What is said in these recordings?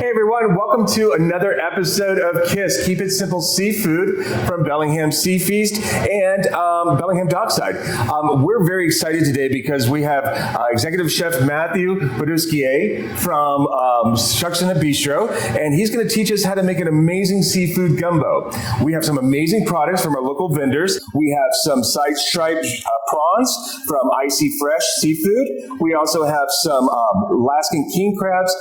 Hey everyone, welcome to another episode of KISS, Keep It Simple Seafood from Bellingham Sea Feast and Bellingham Dockside. We're very excited today because we have Executive Chef Matthew Boudousquie from Shuksan at Bistro, and he's going to teach us how to make an amazing seafood gumbo. We have some amazing products from our local vendors. We have some side-striped prawns from Icy Fresh Seafood. We also have some Alaskan king crabs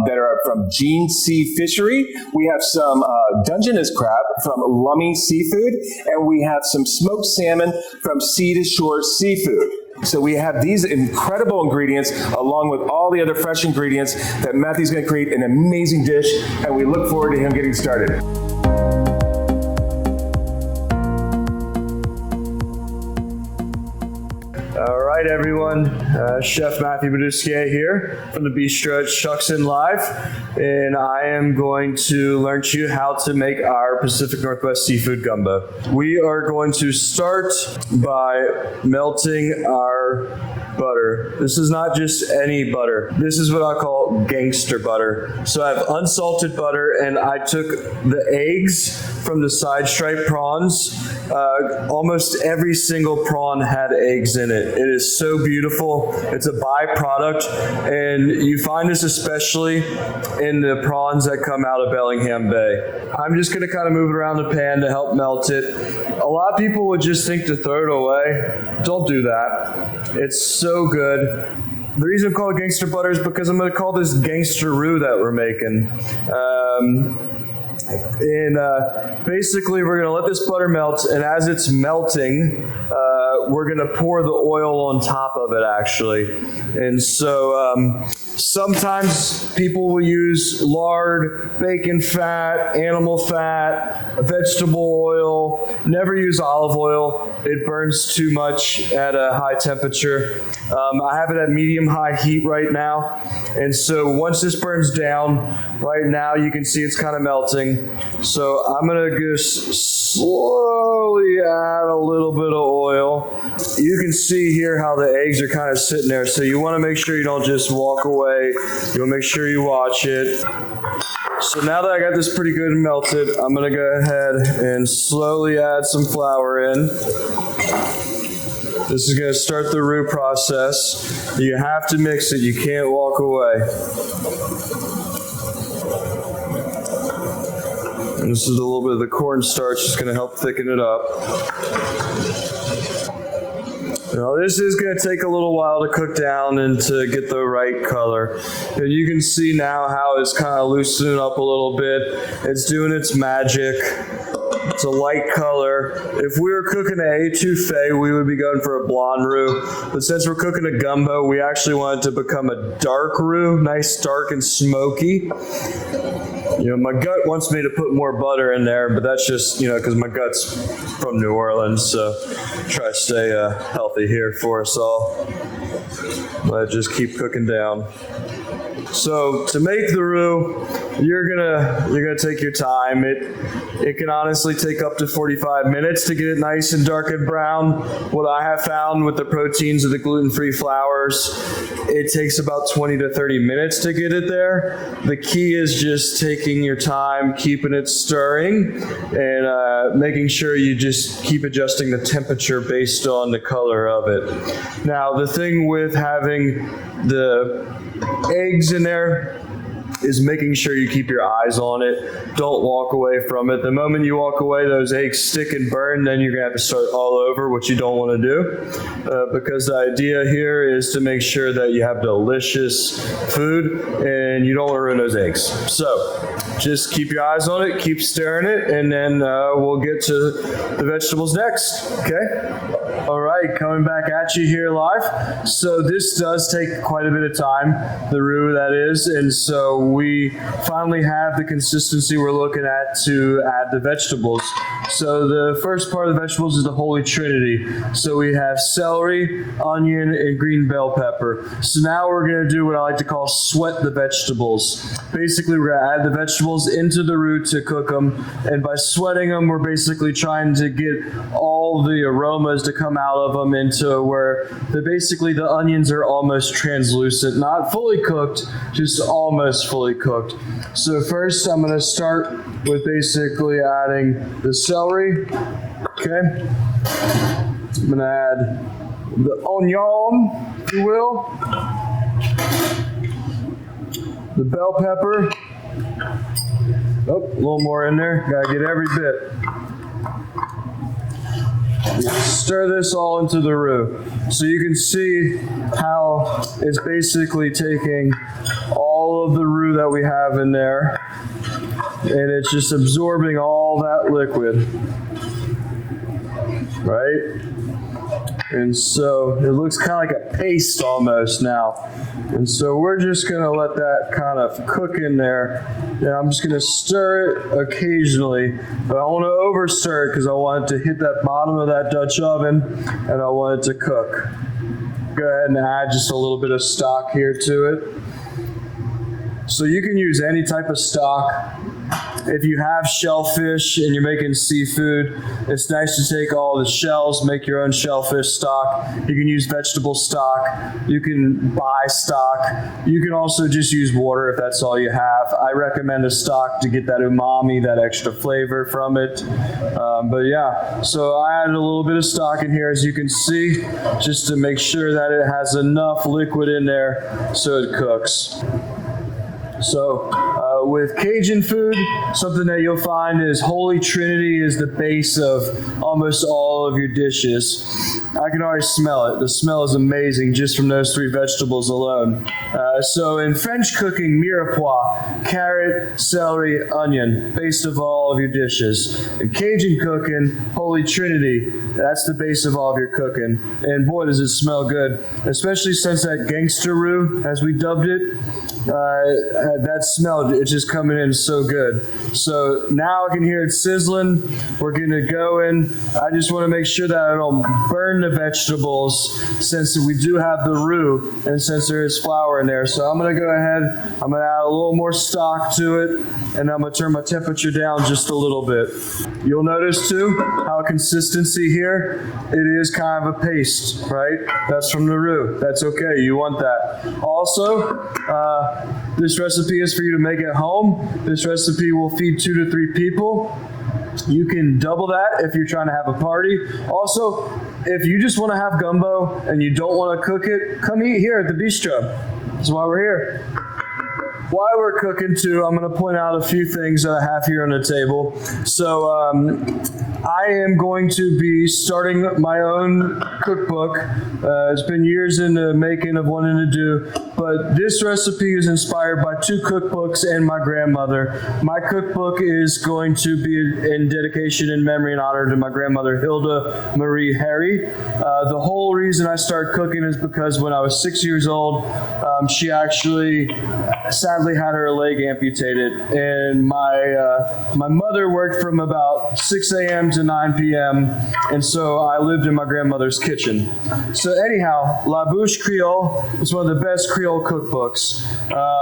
that are from Jean C Fisheries. We have some Dungeness crab from Lummi Seafood, and we have some smoked salmon from Sea to Shore Seafood. So we have these incredible ingredients along with all the other fresh ingredients that Matthew's going to create an amazing dish, and we look forward to him getting started. All right, everyone. Chef Matthew Boudousquie here from the Bistro at Shuksan Live, and I am going to learn you how to make our Pacific Northwest Seafood Gumbo. We are going to start by melting our butter. This is not just any butter. This is what I call gangster butter. So I have unsalted butter, and I took the eggs from the side striped prawns. Almost every single prawn had eggs in it. It is so beautiful. It's a byproduct, and you find this especially in the prawns that come out of Bellingham Bay. I'm just going to kind of move it around the pan to help melt it. A lot of people would just think to throw it away. Don't do that. It's so good. The reason I call it gangster butter is because I'm going to call this gangster roux that we're making. Basically, we're going to let this butter melt, and as it's melting, we're going to pour the oil on top of it, actually. And so sometimes people will use lard, bacon fat, animal fat, vegetable oil. Never use olive oil. It burns too much at a high temperature. I have it at medium-high heat right now. And so once this burns down, right now you can see it's kind of melting. So I'm going to just slowly add a little bit of oil. You can see here how the eggs are kind of sitting there. So you want to make sure you don't just walk away. You want to make sure you watch it. So now that I got this pretty good and melted, I'm going to go ahead and slowly add some flour in. This is going to start the roux process. You have to mix it. You can't walk away. And this is a little bit of the cornstarch. It's going to help thicken it up. Now this is going to take a little while to cook down and to get the right color. And you can see now how it's kind of loosening up a little bit. It's doing its magic. It's a light color. If we were cooking an étouffée, we would be going for a blonde roux. But since we're cooking a gumbo, we actually want it to become a dark roux, nice, dark, and smoky. You know, my gut wants me to put more butter in there, but that's just, because my gut's from New Orleans, so try to stay healthy here for us all. Let it just keep cooking down. So to make the roux, you're gonna take your time. It can honestly take up to 45 minutes to get it nice and dark and brown. What I have found with the proteins of the gluten-free flours, it takes about 20 to 30 minutes to get it there. The key is just taking your time, keeping it stirring, and making sure you just keep adjusting the temperature based on the color of it. Now, the thing with having the eggs in there is making sure you keep your eyes on it. Don't walk away from it. The moment you walk away, those eggs stick and burn, then you're going to have to start all over, which you don't want to do. Because the idea here is to make sure that you have delicious food and you don't want to ruin those eggs. So just keep your eyes on it, keep stirring it, and then we'll get to the vegetables next, okay? All right, coming back at you here live. So this does take quite a bit of time, the roux that is, and so we finally have the consistency we're looking at to add the vegetables. So the first part of the vegetables is the Holy Trinity. So we have celery, onion, and green bell pepper. So now we're going to do what I like to call sweat the vegetables. Basically, we're going to add the vegetables into the roux to cook them, and by sweating them, we're basically trying to get all the aromas to come come out of them into where basically the onions are almost translucent, not fully cooked, just almost fully cooked. So first I'm gonna start with basically adding the celery, okay? I'm gonna add the onion, if you will, the bell pepper. Oh, a little more in there. Gotta get every bit. Stir this all into the roux. So you can see how it's basically taking all of the roux that we have in there, and it's just absorbing all that liquid, right? And so it looks kind of like a paste almost now. And so we're just gonna let that kind of cook in there. And I'm just gonna stir it occasionally, but I wanna over stir it because I want it to hit that bottom of that Dutch oven and I want it to cook. Go ahead and add just a little bit of stock here to it. So you can use any type of stock. If you have shellfish and you're making seafood, it's nice to take all the shells, make your own shellfish stock. You can use vegetable stock. You can buy stock. You can also just use water if that's all you have. I recommend a stock to get that umami, that extra flavor from it. But yeah, so I added a little bit of stock in here, as you can see, just to make sure that it has enough liquid in there so it cooks. So with Cajun food, something that you'll find is Holy Trinity is the base of almost all of your dishes. I can already smell it. The smell is amazing just from those three vegetables alone. So in French cooking, mirepoix, carrot, celery, onion, base of all of your dishes. In Cajun cooking, Holy Trinity, that's the base of all of your cooking. And boy, does it smell good, especially since that gangster roux, as we dubbed it, that smell, it's just coming in so good. So now I can hear it sizzling. We're gonna go in. I just wanna make sure that I don't burn the vegetables since we do have the roux and since there is flour in there. So I'm gonna go ahead, I'm gonna add a little more stock to it, and I'm gonna turn my temperature down just a little bit. You'll notice too how consistency here, it is kind of a paste, right? That's from the roux. That's okay, you want that. Also, this recipe is for you to make at home. This recipe will feed 2 to 3 people. You can double that if you're trying to have a party. Also, if you just want to have gumbo and you don't want to cook it, come eat here at the Bistro. That's why we're here. While we're cooking too, I'm going to point out a few things that I have here on the table. So I am going to be starting my own cookbook. It's been years in the making of wanting to do, but this recipe is inspired by 2 cookbooks and my grandmother. My cookbook is going to be in dedication and memory and honor to my grandmother, Hilda Marie Harry. The whole reason I started cooking is because when I was 6 years old, she actually sadly had her leg amputated, and my mother worked from about 6 a.m. to 9 p.m., and so I lived in my grandmother's kitchen. So anyhow, La Bouche Creole is one of the best Creole cookbooks.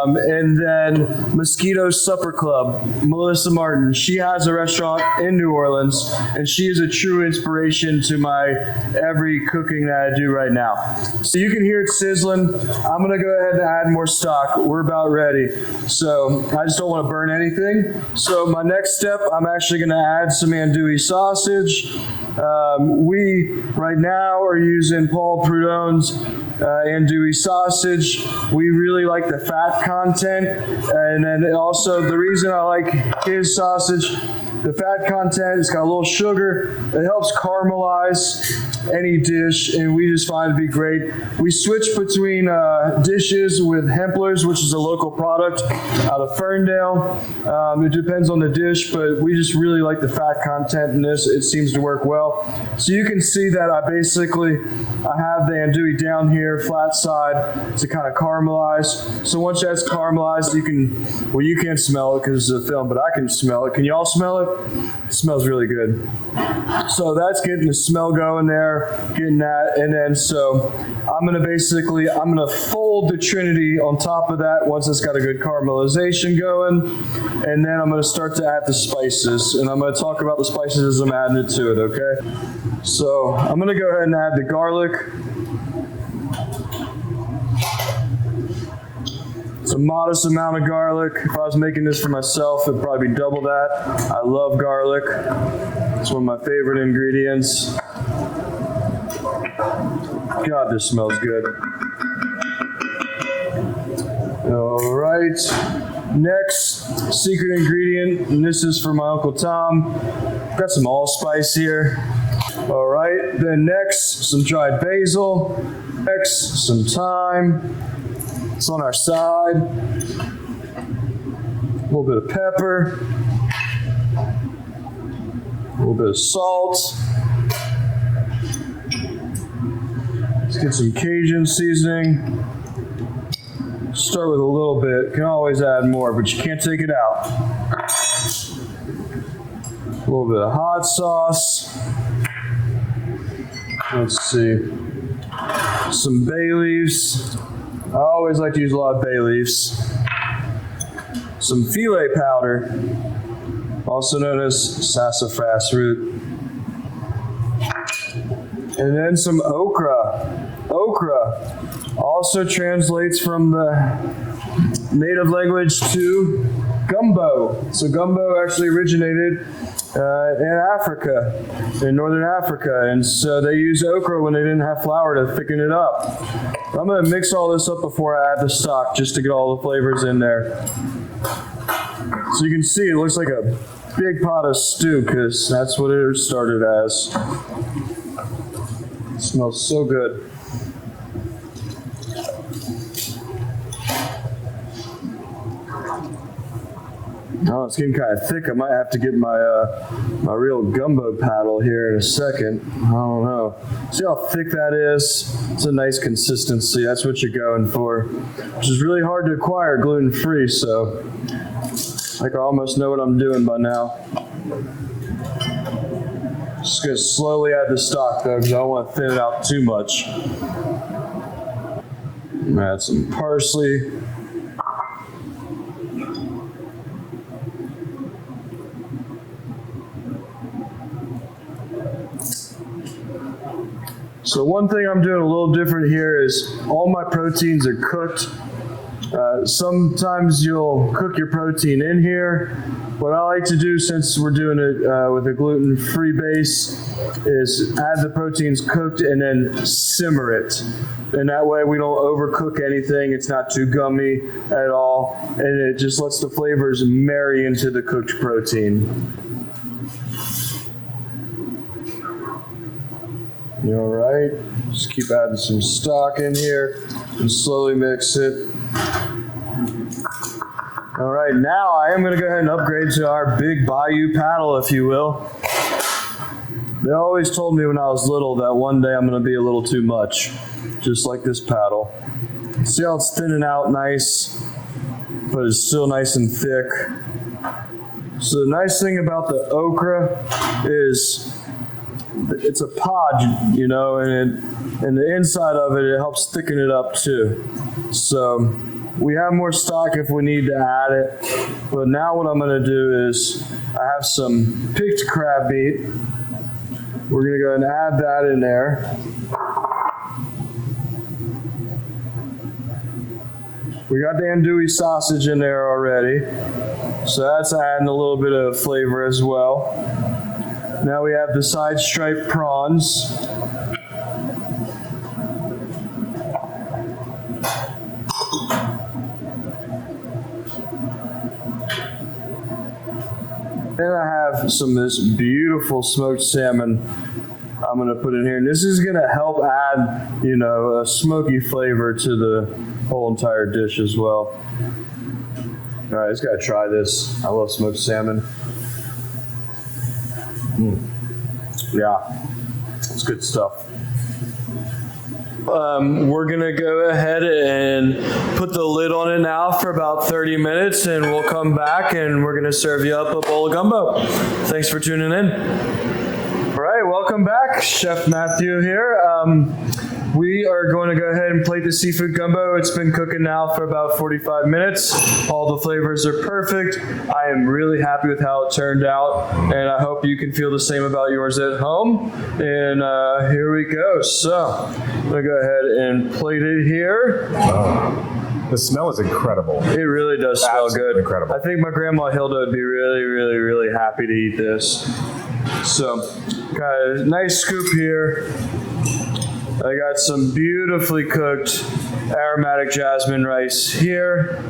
And then Mosquito Supper Club, Melissa Martin, she has a restaurant in New Orleans, and she is a true inspiration to my every cooking that I do right now. So you can hear it sizzling. I'm gonna go ahead and add more stock. We're about ready. So I just don't want to burn anything. So my next step, I'm actually going to add some andouille sausage. We right now are using Paul Prudhomme's andouille sausage. We really like the fat content, and then also the reason I like his sausage, the fat content, it's got a little sugar. It helps caramelize any dish, and we just find it to be great. We switch between dishes with Hempler's, which is a local product out of Ferndale. It depends on the dish, but we just really like the fat content in this. It seems to work well. So you can see that I have the andouille down here, flat side, to kind of caramelize. So once that's caramelized, you can't smell it because it's a film, but I can smell it. Can you all smell it? It smells really good. So that's getting the smell going there, getting that, and then so I'm gonna fold fold the Trinity on top of that once it's got a good caramelization going. And then I'm going to start to add the spices. And I'm going to talk about the spices as I'm adding it to it, okay? So I'm going to go ahead and add the garlic. It's a modest amount of garlic. If I was making this for myself, it'd probably be double that. I love garlic. It's one of my favorite ingredients. God, this smells good. All right. Next, secret ingredient, and this is for my Uncle Tom. Got some allspice here. All right. Then next, some dried basil. Next, some thyme. It's on our side. A little bit of pepper. A little bit of salt. Let's get some Cajun seasoning. Start with a little bit. Can always add more, but you can't take it out. A little bit of hot sauce. Let's see. Some bay leaves. I always like to use a lot of bay leaves. Some filet powder, also known as sassafras root. And then some okra. Okra also translates from the native language to gumbo. So gumbo actually originated in Africa, in northern Africa, and so they used okra when they didn't have flour to thicken it up. I'm going to mix all this up before I add the stock, just to get all the flavors in there. So you can see it looks like a big pot of stew, because that's what it started as. It smells so good. Oh, it's getting kind of thick. I might have to get my my real gumbo paddle here in a second. I don't know. See how thick that is? It's a nice consistency. That's what you're going for. Which is really hard to acquire gluten-free, so I can almost know what I'm doing by now. Just going to slowly add the stock, though, because I don't want to thin it out too much. Add some parsley. So one thing I'm doing a little different here is all my proteins are cooked. Sometimes you'll cook your protein in here. What I like to do, since we're doing it with a gluten-free base, is add the proteins cooked and then simmer it. And that way we don't overcook anything. It's not too gummy at all. And it just lets the flavors marry into the cooked protein. All right, just keep adding some stock in here and slowly mix it. All right, now I am going to go ahead and upgrade to our big bayou paddle, if you will. They always told me when I was little that one day I'm going to be a little too much, just like this paddle. See how it's thinning out nice, but it's still nice and thick. So the nice thing about the okra is it's a pod, you know, and the inside of it helps thicken it up too. So we have more stock if we need to add it. But now what I'm going to do is I have some picked crab meat. We're going to go and add that in there. We got the andouille sausage in there already. So that's adding a little bit of flavor as well. Now we have the side striped prawns. And I have some of this beautiful smoked salmon I'm going to put in here. And this is going to help add, you know, a smoky flavor to the whole entire dish as well. All right, just got to try this. I love smoked salmon. Yeah, it's good stuff. We're gonna go ahead and put the lid on it now for about 30 minutes, and we'll come back and we're gonna serve you up a bowl of gumbo. Thanks for tuning in. All right, welcome back. Chef Matthew here. We we are going to go ahead and plate the seafood gumbo. It's been cooking now for about 45 minutes. All the flavors are perfect. I am really happy with how it turned out, and I hope you can feel the same about yours at home. And here we go. So I'm going to go ahead and plate it here. The smell is incredible. It really does smell Absolutely good. incredible. I think my grandma Hilda would be really, really, really happy to eat this. So, got a nice scoop here. I got some beautifully cooked aromatic jasmine rice here.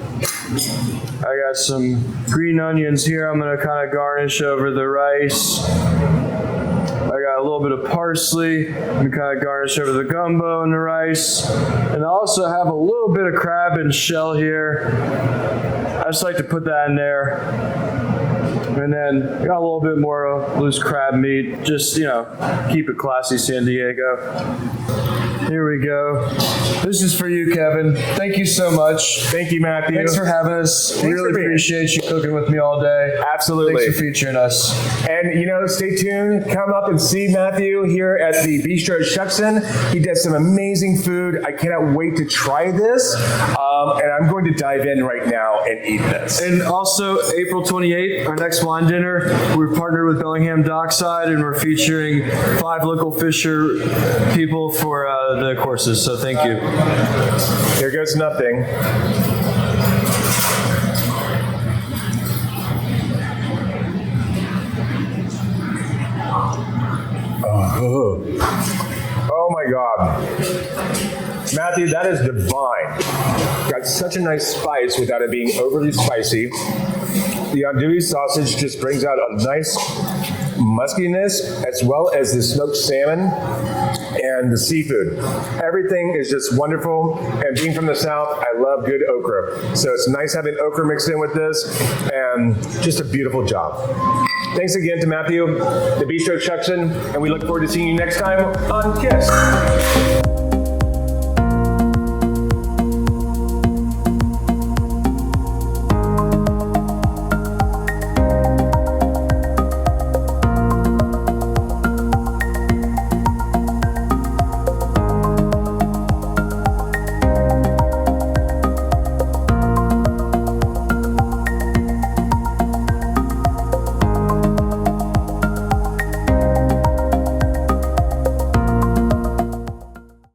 I got some green onions here. I'm going to kind of garnish over the rice. I got a little bit of parsley and kind of garnish over the gumbo and the rice. And I also have a little bit of crab and shell here. I just like to put that in there. And then got a little bit more loose crab meat. Just, keep it classy, San Diego. Here we go. This is for you, Kevin. Thank you so much. Thank you, Matthew. Thanks for having us. We really appreciate you cooking with me all day. Absolutely. Thanks for featuring us. And, stay tuned. Come up and see Matthew here at the Bistro Shuksan. He does some amazing food. I cannot wait to try this. And I'm going to dive in right now and eat this. And also, April 28th, our next wine dinner, we're partnered with Bellingham Dockside, and we're featuring 5 local fisher people for the courses. So thank you. Here goes nothing. Oh my God. Matthew, that is divine. Got such a nice spice without it being overly spicy. The andouille sausage just brings out a nice muskiness, as well as the smoked salmon and the seafood. Everything is just wonderful. And being from the South, I love good okra. So it's nice having okra mixed in with this, and just a beautiful job. Thanks again to Matthew, the Bistro Shuksan, and we look forward to seeing you next time on KISS.